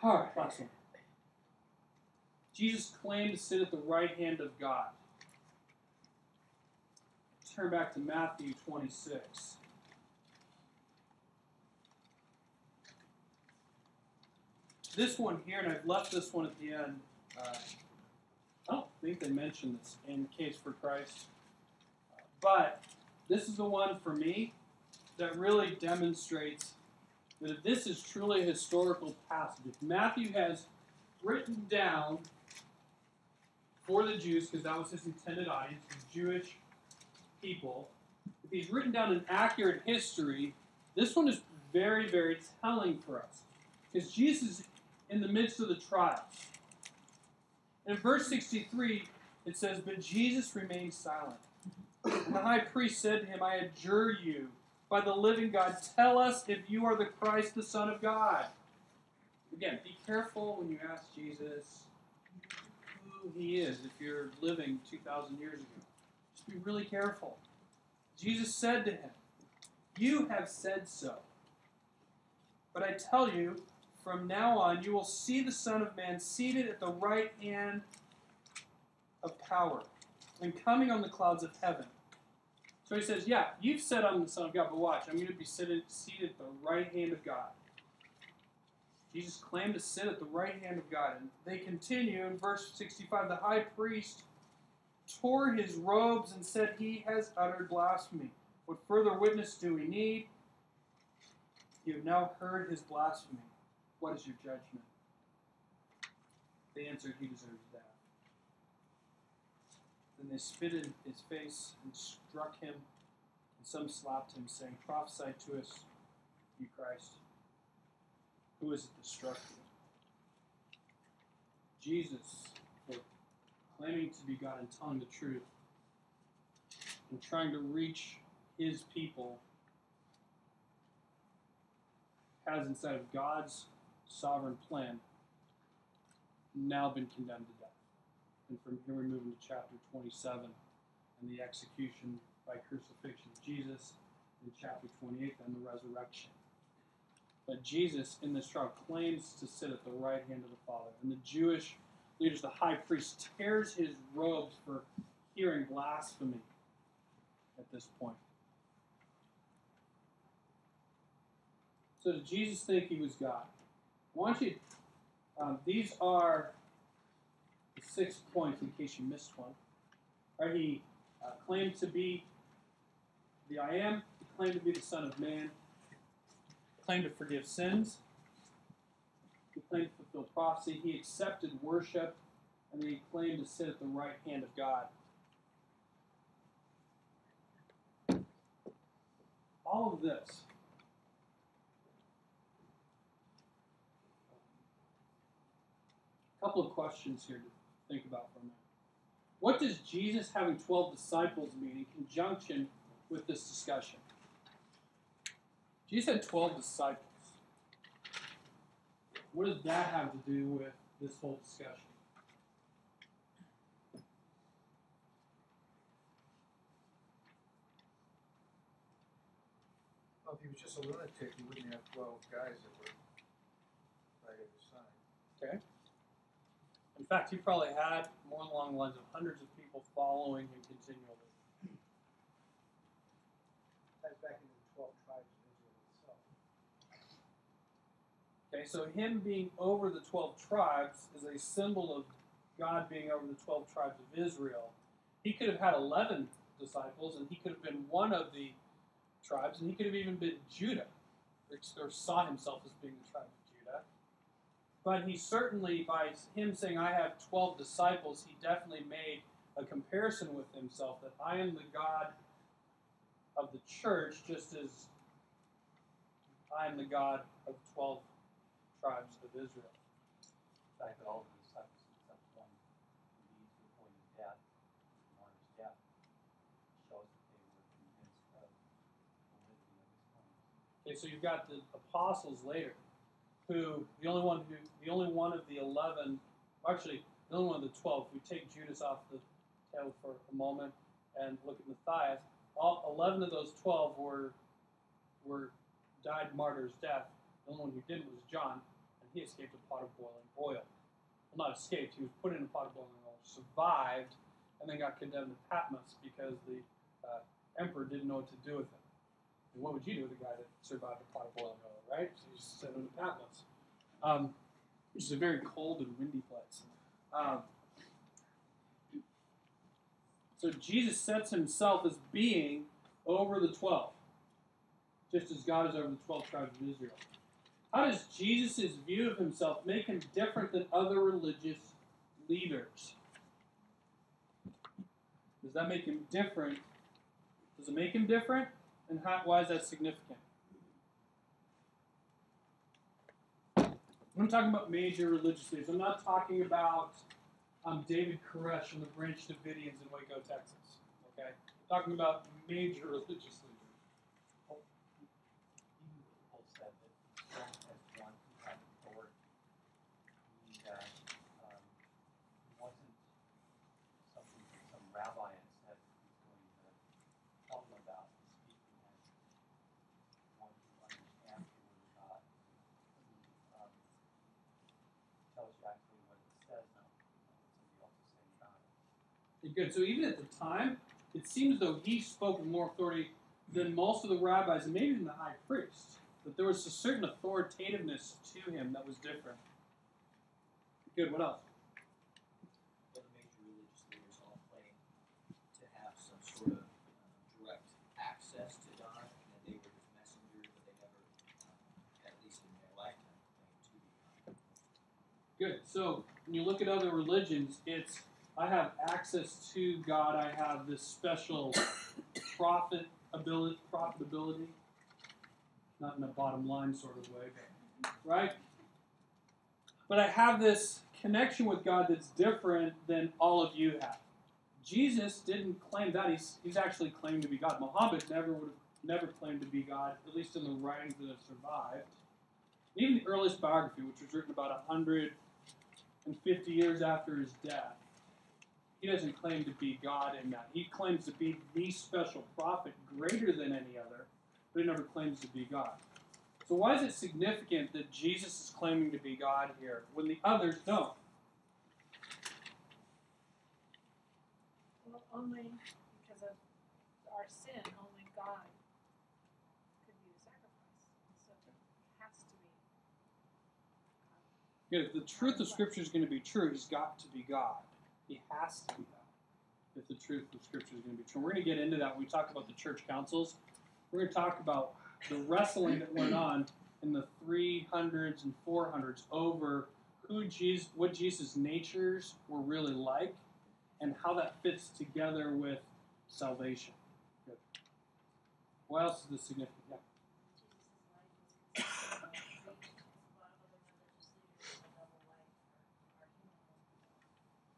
All right, last one. Jesus claimed to sit at the right hand of God. Turn back to Matthew 26. This one here, and I've left this one at the end. I don't think they mentioned this in Case for Christ. But this is the one for me that really demonstrates that if this is truly a historical passage, if Matthew has written down for the Jews, because that was his intended audience, the Jewish people, if he's written down an accurate history, this one is very, very telling for us. Because Jesus is in the midst of the trials. In verse 63, it says, "But Jesus remained silent. And the high priest said to him, I adjure you, by the living God, tell us if you are the Christ, the Son of God." Again, be careful when you ask Jesus who he is if you're living 2,000 years ago. Just be really careful. Jesus said to him, "You have said so. But I tell you, from now on you will see the Son of Man seated at the right hand of power and coming on the clouds of heaven." So he says, yeah, you've said I'm the Son of God, but watch, I'm going to be seated at the right hand of God. Jesus claimed to sit at the right hand of God. And they continue in verse 65, "The high priest tore his robes and said, he has uttered blasphemy. What further witness do we need? You have now heard his blasphemy. What is your judgment?" They answered, "He deserves death." Then they spit in his face and struck him, and some slapped him, saying, "Prophesy to us, you Christ. Who is it that struck you?" Jesus, for claiming to be God and telling the truth, and trying to reach his people, has, inside of God's sovereign plan, now been condemned to death. And from here we move into chapter 27 and the execution by crucifixion of Jesus, in chapter 28 and the resurrection. But Jesus, in this trial, claims to sit at the right hand of the Father. And the Jewish leaders, the high priest, tears his robes for hearing blasphemy at this point. So did Jesus think he was God? I want you, these are the 6 points in case you missed one. Right, he claimed to be the I Am. He claimed to be the Son of Man. He claimed to forgive sins. He claimed to fulfill prophecy. He accepted worship. And then he claimed to sit at the right hand of God. All of this a couple of questions here to think about for a minute. What does Jesus having 12 disciples mean in conjunction with this discussion? Jesus had 12 disciples. What does that have to do with this whole discussion? Well, if he was just a lunatic, he wouldn't have 12 guys that were right at his side. Okay. In fact, he probably had more along the lines of hundreds of people following him continually. Ties back into the 12 tribes of Israel itself. Okay, so him being over the 12 tribes is a symbol of God being over the 12 tribes of Israel. He could have had 11 disciples, and he could have been one of the tribes, and he could have even been Judah, or saw himself as being the tribe of Judah. But he certainly, by him saying, "I have 12 disciples," he definitely made a comparison with himself, that I am the God of the church, just as I am the God of the 12 tribes of Israel. In fact, that all of the disciples except one indeed to the point of death, martyr's death, shows that they were convinced of the validity of his claims. Okay, so you've got the apostles later, who the only one of the 11, actually the only one of the 12. If we take Judas off the table for a moment and look at Matthias, all 11 of those 12 were died martyr's death. The only one who didn't was John, and he escaped a pot of boiling oil. Well, not escaped, he was put in a pot of boiling oil, survived, and then got condemned to Patmos because the emperor didn't know what to do with him. And what would you do with a guy that survived a pot of boiling oil, right? So you just send him to Patmos, which is a very cold and windy place. So Jesus sets himself as being over the 12, just as God is over the 12 tribes of Israel. How does Jesus' view of himself make him different than other religious leaders? Does that make him different? Does it make him different? And why is that significant? I'm talking about major religious leaders. I'm not talking about David Koresh and the Branch Davidians in Waco, Texas. Okay? I'm talking about major religious leaders. Paul said that he as one who had authority. He wasn't something that some rabbi had said he's going to tell them about. He's speaking as one who understands the word of God. He tells you actually what it says, not what somebody else is saying about it. Good. So even at the time, it seems as though he spoke with more authority than most of the rabbis, and maybe even the high priest. That there was a certain authoritativeness to him that was different. Good. What else? Well, the major religious leaders all claim to have some sort of direct access to God, and that they were his messengers, but they never, at least in their lifetime, claimed to be God. Good. So when you look at other religions, it's I have access to God. I have this special profitability, not in a bottom line sort of way, but, right? But I have this connection with God that's different than all of you have. Jesus didn't claim that. He's actually claimed to be God. Muhammad never claimed to be God, at least in the writings that have survived. Even the earliest biography, which was written about 150 years after his death, he doesn't claim to be God in that. He claims to be the special prophet, greater than any other, but he never claims to be God. So why is it significant that Jesus is claiming to be God here when the others don't? Well, only because of our sin, only God could be the sacrifice. So it has to be God. If the truth of Scripture is going to be true, he's got to be God. He has to be that. If the truth of Scripture is going to be true. We're going to get into that when we talk about the church councils. We're going to talk about the wrestling that went on in the 300s and 400s over what Jesus' natures were really like and how that fits together with salvation. Good. What else is this significant? Yeah.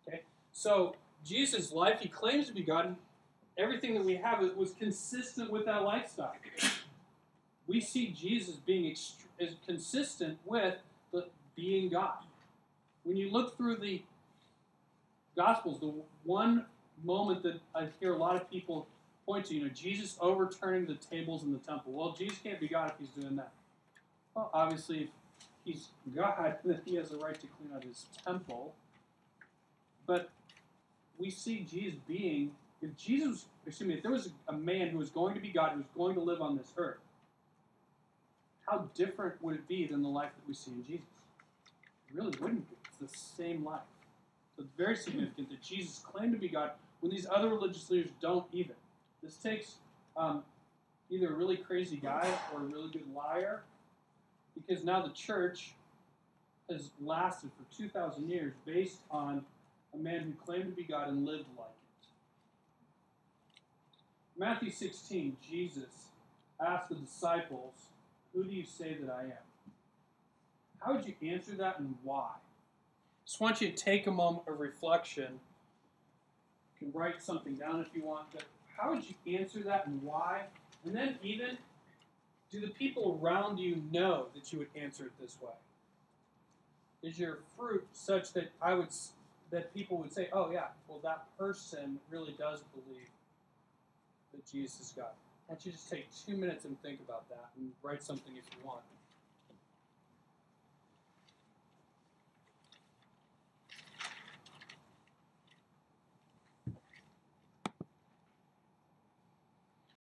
Okay. So Jesus' life, he claims to be God, and everything that we have was consistent with that lifestyle. We see Jesus being consistent with being God. When you look through the Gospels, the one moment that I hear a lot of people point to, Jesus overturning the tables in the temple. Well, Jesus can't be God if he's doing that. Well, obviously, if he's God, then he has a right to clean out his temple. But we see Jesus being, if there was a man who was going to be God, who was going to live on this earth, how different would it be than the life that we see in Jesus? It really wouldn't be. It's the same life. So it's very significant that Jesus claimed to be God when these other religious leaders don't even. This takes either a really crazy guy or a really good liar, because now the church has lasted for 2,000 years based on a man who claimed to be God and lived like it. Matthew 16, Jesus asked the disciples, "Who do you say that I am?" How would you answer that and why? Just want you to take a moment of reflection. You can write something down if you want, but how would you answer that and why? And then even, do the people around you know that you would answer it this way? Is your fruit such that people would say, "Oh yeah, well that person really does believe that Jesus is God"? Why don't you just take 2 minutes and think about that and write something if you want.